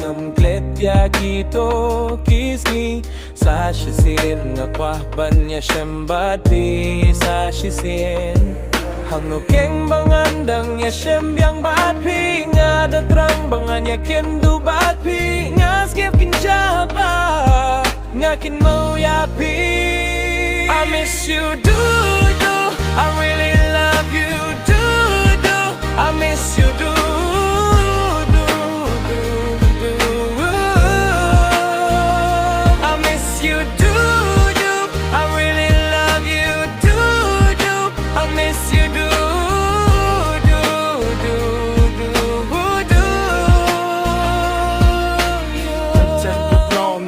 ngam klet ya kito kisni sa shisin nga kwa banya shembati sa shisin Hango keng bangandang ya shembyang batpi nga datrang bangan ya kendu batpi nga skip kinjaba nga kin mo yapi I miss you do I really love you do I miss you do I miss you do I really love you do I miss you do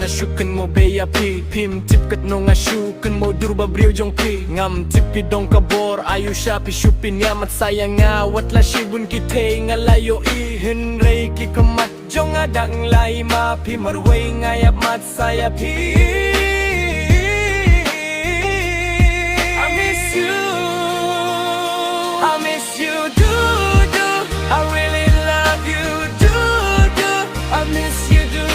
Shukan mo beya pi Pim tip kat no nga shukan mo durba briw jong pi Ngam tip ki dong kabor ayu siya pi shupin nga mat sayang nga Watla shibun kite nga layo i Henry ki kamat jong nga dang lay ma pi Marway nga yap mat saya pi I miss you I miss you do I really love you do I miss you do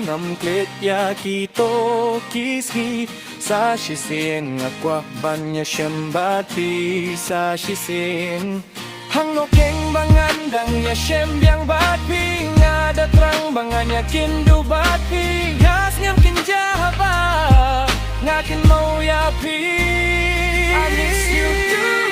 Ngam klet ya kito kisgi sa shisin nga kwa banya shembati sa shisin Hango keng bangandang ya shembyang batpi nga datrang bangan ya kindu batpi Gas ngam kinjaba nga kin mo yapi I miss you too